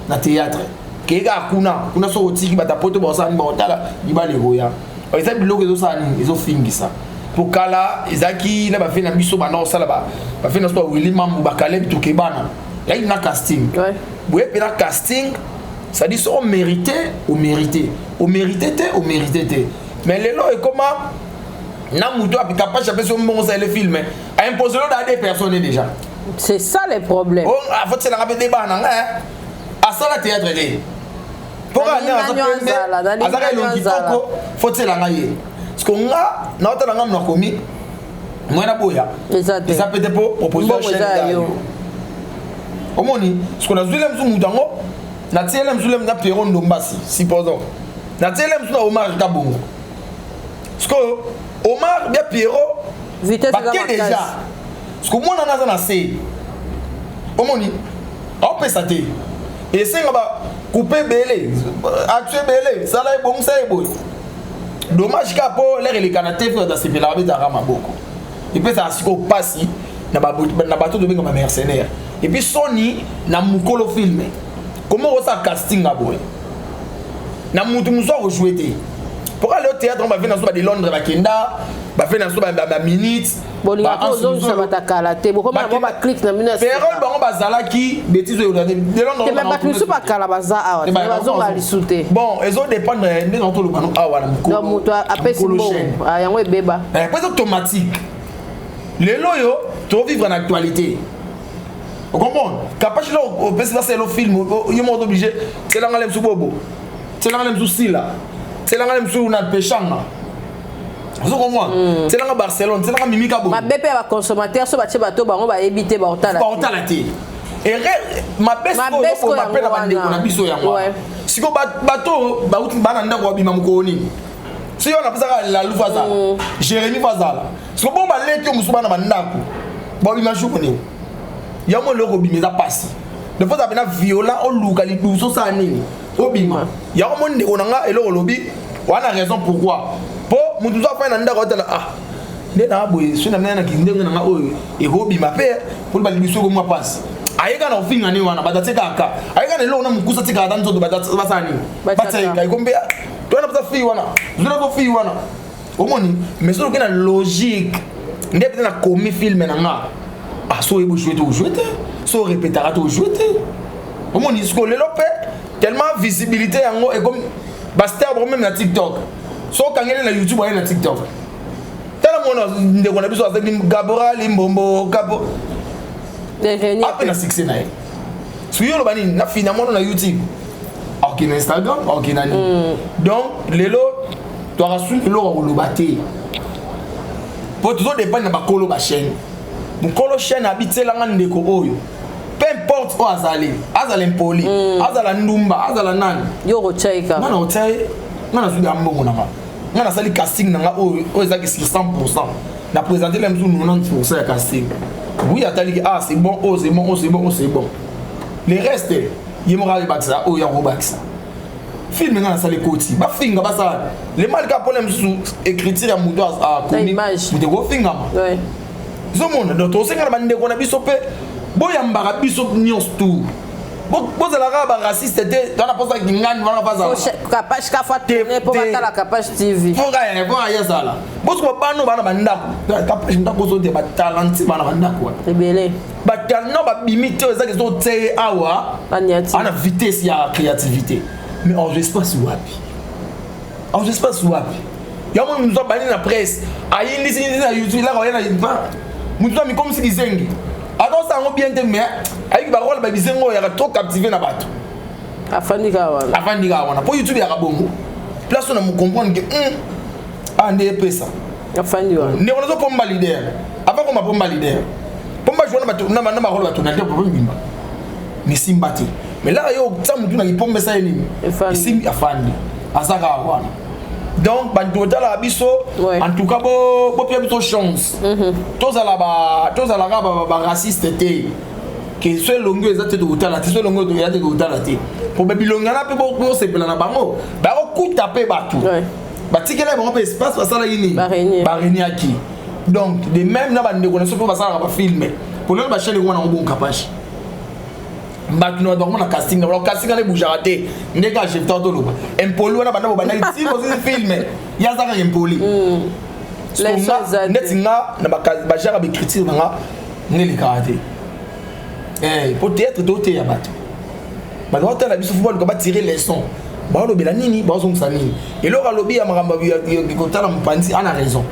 na théâtre kega kuna so otiki bata poto ba sa ni ba otala libale roya ça biloko zo sa ni zo fingisa pour kala ezaki na ba fait na biso ba na sala ba fait na so Willy Mambu ba Caleb Tukebana là il y a casting ouais puis la casting ça dit ça on mérité mais les lots est comment na muto a capable de faire bon ça le film a imposé l'autre à des personnes déjà c'est ça le problème oh faut c'est la rapide débat na à ça la théâtre là pour aller à ça faut c'est la ngaye parce qu'on a na otala ngam na komi moi na boya ça peut être pour proposition omoni ce qu'on a vu les mudango na tiele mzulem na Pierrot Ndombasi supposons na tiele mzulem na Omar Kabongo parce que Omar bien Pierrot vitesse de déjà parce que moi na na c'est omoni on peut ça te et c'est ba couper belé actuer belé ça là bon ça est bon dommage capo les canate dans ces là ba rama beaucoup et puis ça siko passi na bateau de benga mercenaire et puis Sony na mukolo filmé comment on ça casting à boy na mutu muso rejouer té pour aller au théâtre on va venir dans de Londres ba Kenda ba venir dans ba minute bolinga ko zo ça va takala té bo comment on va click na minute Perol ba on ba zalaki bêtise de Londres té même pas muso ba kala baza awa té bazo ba lisuté bon ils ont dépendre de dans le bano awa na mukolo donc mutu apesi bon yango ebeba pas automatique les loyo tu vivre en actualité. Vous comprenez? Capable de passer le film, il est obligé. C'est là que les bobo, c'est là que les sila, c'est là que les na pechanga. Vous comprenez? C'est là que Barcelone, c'est là que Mimika bobo. Ma bébé va consommateur, so bache bato ba on va éviter ba otala. Ba otala té. Et ma best ko m'appelle la bande ko na biso ya moi. Si ko bato ba uti bana ndako bima mukoni. Si on a besoin la Loufaza, Jérémy Fazala. Si on va aller que musuba na bandako. Ba bima chukoni. Il y a mon logo bimeza passe. De fois ça vient violent au louka li douzo ça nini. Obima. Il y a mon onanga et le lobby. On a raison pourquoi. Po mutuzo fa na ndako tala ah. Ndena boy suna mena kindenga na o e hobima pe pour ba libiso ko mwa passe. Ayeka na ofinga ni wana batateka aka. Ayeka na lo na mukusa tika danzo do batasani. Bateka ikombe. Toi na pasa fi wana. Zuna ko fi wana. Omoni mais so na logique. Ndepete na komi film na nga. Ah, so il jouer tout jouer, so répétera tout jouer. Au moins il se colle l'opé tellement visibilité en haut et comme basta même na TikTok. So quand il est na YouTube ou na TikTok. Tellement on a besoin avec Gabora Limbombo Gabo. Après na succès na. Suyo lo bani na finalement na YouTube. Ok na Instagram, ok na ni. Donc lelo tu as reçu le baté. Pour toujours dépendre de ba kolo ba chaîne. Mukolo chaîne habité la ndeko oyo. Peu importe où azali impoli, azala ndumba, azala nani. Yo rochaika. Ngana ochaye, ngana subi ambongo nanga. Ngana sali casting nanga oyo ezaki 100%. Na présenter les 90% ya casting. Oui, atali ah c'est bon, oh c'est bon, oh c'est bon, oh c'est bon. Les restes, yemora baksa, oh ya robaksa. Film ngana sali koti, ba finga ba sa. Les mal ka problème sous écriture ya muto a comique. Muto go finga ma. Ouais. Zomona donc to senga bande ko na biso pe boya mbara biso nyos tout bo za la ba raciste te dans la posa ngani wana baza capage ka fa tourner pour battre la capage TV pour ya sala bo so bano bana bandako capage ndako zo te ba talent bana bandako rebelle ba talent ba bimite ezaki zo te awa ana vitesse ya créativité mais en espace wapi ya mo nous bani na presse ayindi sini na YouTube la ko yana mutuza mi comme si dizengi alors ça on bien te mais avec ba rôle ba dizengo ya trop captiver na bato afandika wana pour YouTube ya kabongo place on a comprendre que ande pesa afandi wana ne on a pomba leader avant qu'on ma pomba leader pomba jouer na bato na ba rôle bato na te problème bimba mais simbati mais là yo ça mutu na pombe ça nini simbi afandi azaka wana donc bantu la biso en tout cas bo pia biso chance tous à la ba raciste té que ce longue exact de utala te ce longue de ya de utala té pour babilongana pe pour sepela na bango ba ko taper batou batikela bango pe espace basala yini bareni aki donc de même na bande connaissance pour basala ba filmer pour le ba chaîne ko na bon capage mbatuno donc na casting na casting na bouger raté ndeka chef toto loba impolo na banda banda ti ko filmer ya zaka impoli les choses netinga na ba jara ba critique nga neli karaté peut-être doté ya bato ba doté la biso football ko ba tirer les sons ba lobela nini ba zongsa nini et lo ka lobi ya makamba bi ko tala mpanzi ana raison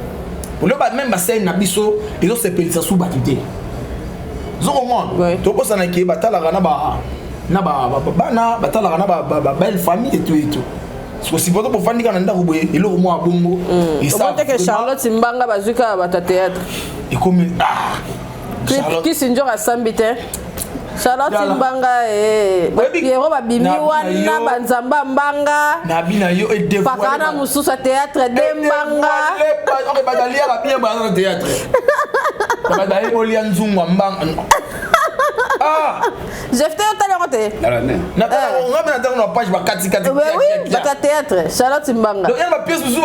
pour le ba même ba scène na biso ils ont se pelisa sous batité zoko monde to ko sana ki batala na ba bana batala na ba belle famille et tout parce que si votre pour fandi kana ndako boye ilo mo abongo ça peut que Charlotte Mbanga bazuka bata théâtre et comme qui sinjo rasambite Charlotte Mbanga Pierrot babimi wana banzamba mbanga na bina yo et deux fois pakana mususa théâtre de mbanga on va aller à bien dans théâtre on va aller au lianzungu mbanga j'ai fait au télé on va dans la page ba kati oui bata théâtre Charlotte Mbanga donc il y a ma pièce mususa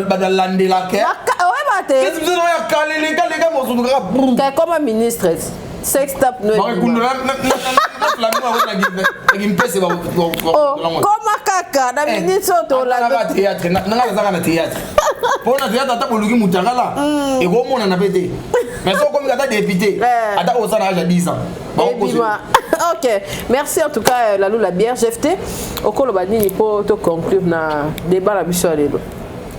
ba lande la ke ouais bate pièce mususa ya kale les gars mo zunga comme ministre sex tap no koma kaka na ministre to la théâtre na zaka na théâtre pona théâtre ata boluki mutakala e ko mona na pété mais so comme ata député ata o sana ja 10 ans OK merci en tout cas Lalou la bière GFT okolo banini pour to conclure na débat la biso lelo.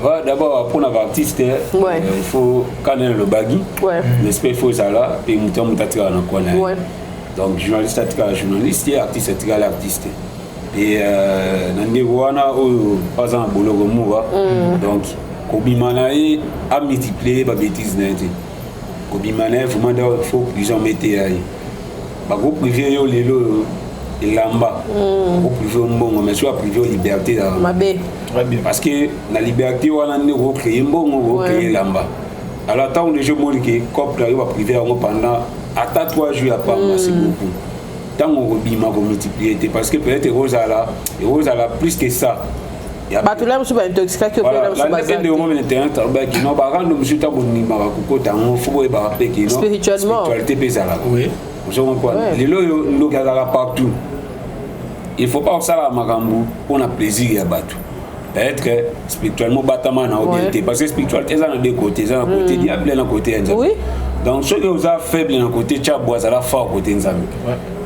Ouais, d'abord, pour un artiste, il faut connaître le bagui. L'esprit faut ça là, et mouton moutatira en connaît. Donc, journaliste atira journaliste, et artiste atira l'artiste. Et nandi wana par exemple bologo mouva. Donc, Kobimanae a multiplié ba bêtise neti. Kobimanae vraiment il faut plusieurs métiers aïe. Ba groupe privé yo lelo lamba. Groupe privé mbongo mais soit privé liberté là. Mabé. Parce que la liberté on a recréé bon recréer lamba alors tant que je montre que couple arrive à privé pendant à 3 jours à part c'est beaucoup tant on rebima comme multiplier parce que peut-être Rose a la plus que ça bah tout là je suis pas intoxiqué que là je suis pas de moment internet qui non ba rendre monsieur taboni ma ko tant faut ba rappeler que non spiritualité pesa là oui je comprends les loyo no gazara partout il faut pas ça la makambu on a plaisir à battre peut-être que spirituellement bâtiment na orienté parce que spiritualité ça dans deux côtés ça d'un côté diable d'un côté oui donc ceux qui ont faible d'un côté tchabwa ça la fort côté nzambe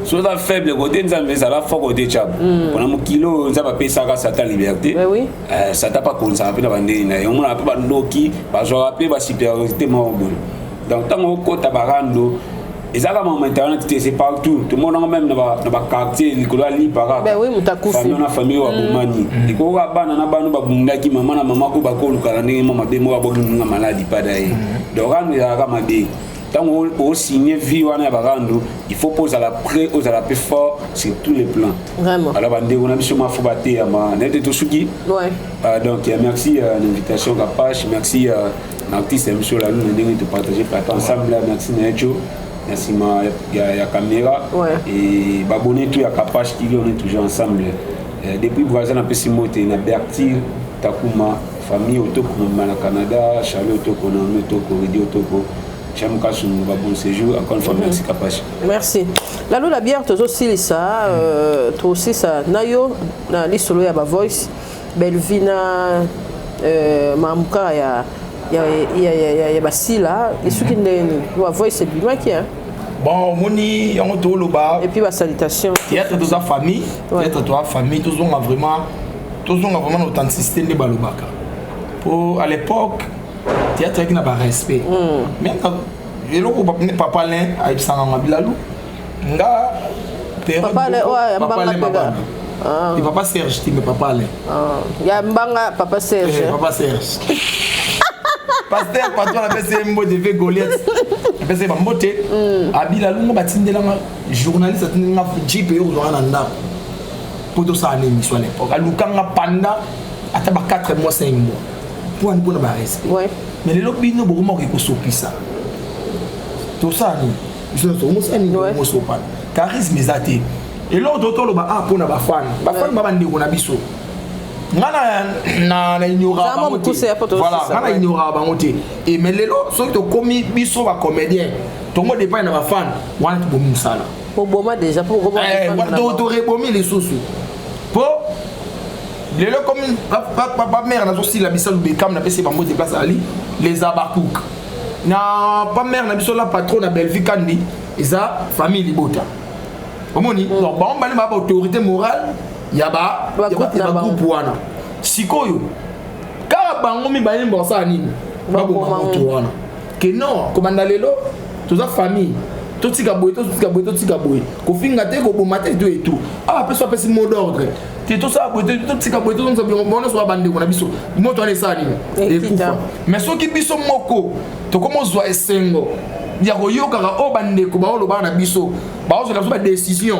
ceux qui ont faible côté nzambe ça la fort côté tchab on a mon kilo ça va payer ça ça ta liberté oui ça t'a pas comme ça après bandé na on a pas ndoki ba jo rappeler ba supériorité mo donc tant au côté barando et ça va maintenant c'est partout tout le monde même dans quartier l'école ali para ben oui mutakufi famille na famille wa bomani iko wa bana na banu babundaki mama na mama ko bakolu kala ndenge mama be mo ba bonga maladi pada yi donc on ya kama be tant on signer vie wana barando il faut poser la près aux à la plus fort sur tous les plans vraiment alors bande on a mis sur ma fobaté ama net to suki ouais donc merci l'invitation Kapash merci l'artiste monsieur Lalou ndenge de partager plateau ensemble merci Nejo. Merci il y a caméra et babonné tout il y a Kapash qui on est toujours ensemble depuis Brazil on peut se monter na Bertil Takuma famille autoko na Canada Charles autoko na autoko radio autoko j'aime ka son bon séjour encore une fois merci Kapash merci Lalou la bière tozo silisa to aussi ça nayo na lisolo ya ba voice Belvina mamuka ya basila et ce qui ne voice c'est bien qui hein bon moni on to lo ba et puis ba salutation théâtre de sa famille théâtre toi famille tous on a vraiment authenticité de balobaka pour à l'époque théâtre qui n'a pas respect même quand le papa lin a ibsanga ngabilalu nga papa le mbanga et papa Serge qui me papa lin ya mbanga papa Serge pasteur patron la PC mbo de Goliath PC ba mbote abila lungo batindela journaliste atinga jeep yo zo na nda poto ça na émission à l'époque alukanga panda ata ba 4 mois 5 mois pour un bon respect mais les lobino beaucoup mo ko sopisa to ça ni je to mo ça ni mo sopa charisme ezate et l'autre tolo ba a pona ba fan ba ndeko na biso ngana na ignora bango voilà ngana ignora bango te et mais lelo so to komi biso ba comédien tongo dépend na ba fan wana to bomi musala pour boma déjà pour boma to rebomi les sousou pour lelo comme papa mère na aussi la bisal bekam na pese bango de place ali les abakouk na pas mère na biso la patron na Belleville kandi eza famille libota omoni donc ba on bani ba autorité morale yaba groupe wana sikoyo kaka bango mibali mbosa nini baboma moto wana ke non komanda lelo toza famille totika boye kofinga te koboma te to et tout ah pesi mot d'ordre te to sa boye totika boye to nza bona so bande ko na biso moto wana esa nini ekufa mais soki biso moko to komo zwa esengo ya koyoka o bande ko ba oloba na biso ba ozo la so ba décision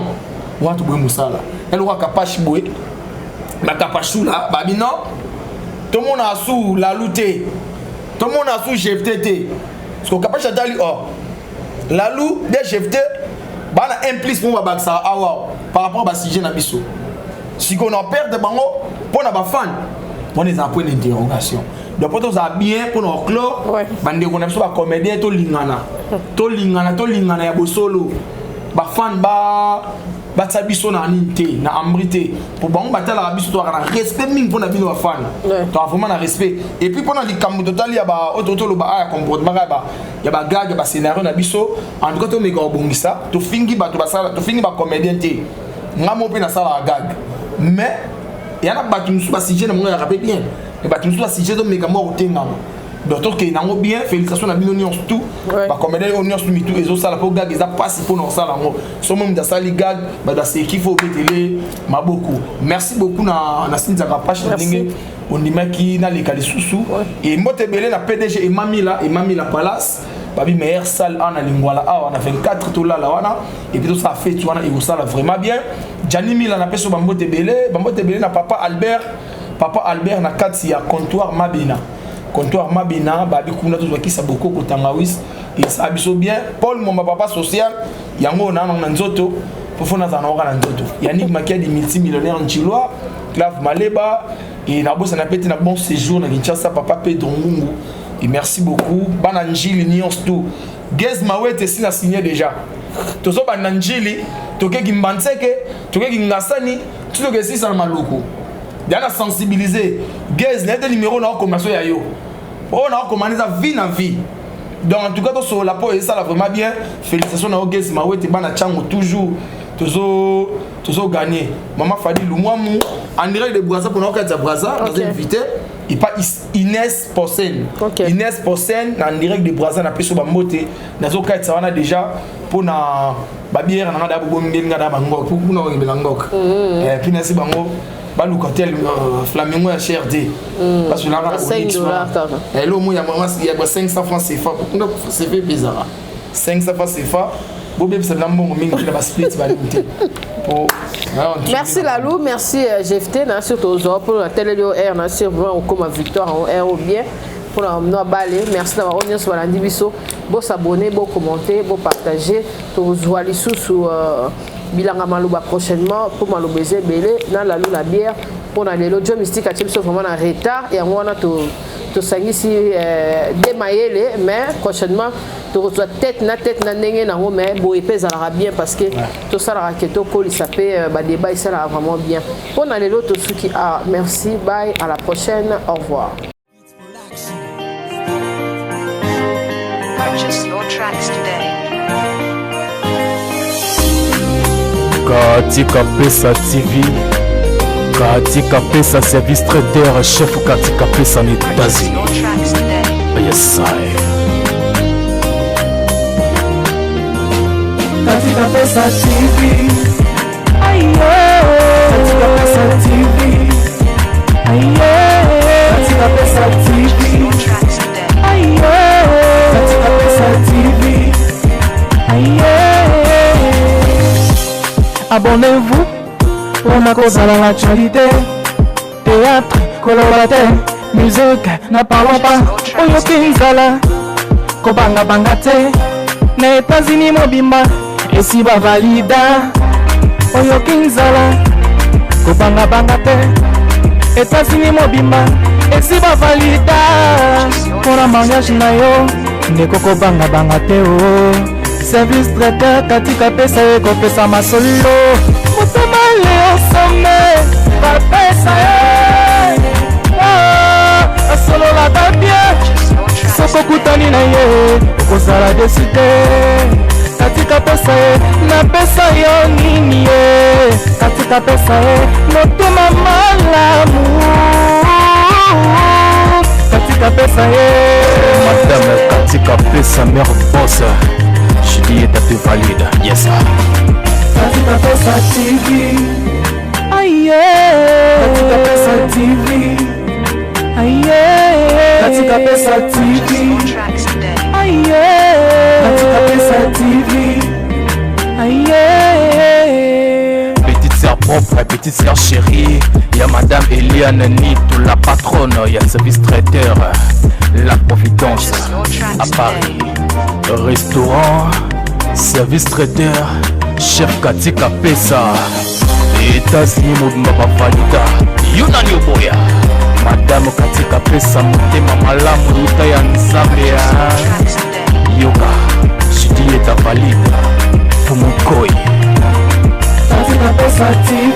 watu boye musala elo ka kapashi boye ba kapashula ba bino to mona asu la lutte to mona asu GFT parce que kapashi dali la lou des GFT bana implice pour ba ça awa par rapport ba sujet na biso si qu'on en perd de bango pour na ba fan on est en point d'interrogation donc pour ça bien pour nos clore bande ko na biso ba comédien to lingana ya bosolo ba fan ba tsabiso na nité na ambrité pour bango batala biso to na respect mingi pour na bino ba fan to vraiment na respect et puis pendant les camp total ya ba ototolo ba ya comportement ya ba gag ya ba scénario na biso en tout cas to meka obongisa to fingi ba to basala to fingi ba comédien té ngamo pe na sala gag mais ya na ba tu ba sujet na mo ya rappel bien et ba tu ba sujet to meka mo otengamo donc que nango bien félicitations na bino nyonso tout ba comédien nyonso mitu ezo sala po gag eza passe pour na sala ngo so même da sali gag ba da c'est qu'il faut betele maboko merci beaucoup na sinza ka page ndenge ondimaki na lekali susu et motebele na PDG et Mamila Palace babi meilleure salle en lingwala a on a 24 to là wana et puis tout ça fait tu wana et ça vraiment bien Jani Mila na peso bambotebele na papa Albert na kati ya comptoir Mabina babi kuna to zwakisa boko ko tangawis et ça biso bien Paul mon papa social yango na nzoto pour fona za na nzoto Yannick Makiadi multimillionnaire nchilwa Clave Maleba et na bossa na peti na bon séjour na Kinshasa papa Pedro Ngungu et merci beaucoup bananjili nyons tout Gez Mawete si na signé déjà tozo bananjili toke kimbanseke toke kingasani tuke si sana maluku Diana sensibiliser Gez na numéro na commercial ya yo on a commandé ça vie na vie donc en tout cas sur la peau et ça là vraiment bien félicitations na Gez Mawete bana chango toujours toujours gagné maman Fadi Lumwamu en direct de Brazza pour nous quatre Brazza nous invité et pas Inès Posen en direct de Brazza na peso bambote nazo quatre ça on a déjà pour na babière na da bombe ngada bango pour na ngela ngok et puis merci bango balu hotel Flamingo ya CRD parce que là on a et le mot ya maman il y a 500 francs CFA pour c'est fait bizarre 500 francs CFA. Merci Lalou, merci GFT, surtout pour la télé air, comme victoire en air ou bien pour nous baler. Merci d'avoir rejoint sur la division. Bon s'abonner, bon commenter, bon partager. Pour jouer les sous sur Bilanga Malouba prochainement pour Maloubézé Belé dans la la bière pour aller le Joe Mystique à Chipso vraiment en retard et on a tout ici démaillé mais prochainement tu reçois tête na ndenge na mais bo épais à bien parce que tout ça la raqueto ko s'appelle débat ça là vraiment bien pour aller l'autre ceux qui merci bye à la prochaine au revoir. Purchase your tracks today. Katika Pesa TV, Katika Pesa Service Trader, chef Katika Pesa en États-Unis. Yes, I. Katika Pesa TV, aye. Katika Pesa TV, aye. Katika Pesa TV, aye. Katika Pesa TV, aye. Abonnez-vous pour ma cause à l'actualité. Théâtre, colorateur, musique, n'a parlons pas. Oyo Kinzala, Kobanga Bangate, na États-Unis Mobimba, et si va valida. oyoki nzala kobangabanga te États-Unis mobimba esi bavalida mpona mariage na yo ndeko kobangabanga te o service traiteur katika pesa ye kopesa masolo motema leo some bapesa ye asololaka bien sokokutani na ye okozala deside katika pesa ye napesa yo nini ye katika pesa ye motema malamu katika pesa ye madame katika pesa mère boss Juliette te valide yes katika pesa TV aye katika pesa TV aye katika pesa TV aye katika pesa TV aye petite sœur propre petite sœur chérie y'a madame Eliane Nito la patronne y'a service traiteur la Providence à Paris restaurant service traiteur chef katika pesa États-Unis mobimba bavalida yunani oboya madame katika pesa motema malamu luta ya nzambe ya yoka Juliette valide fumukoi katika pesa TV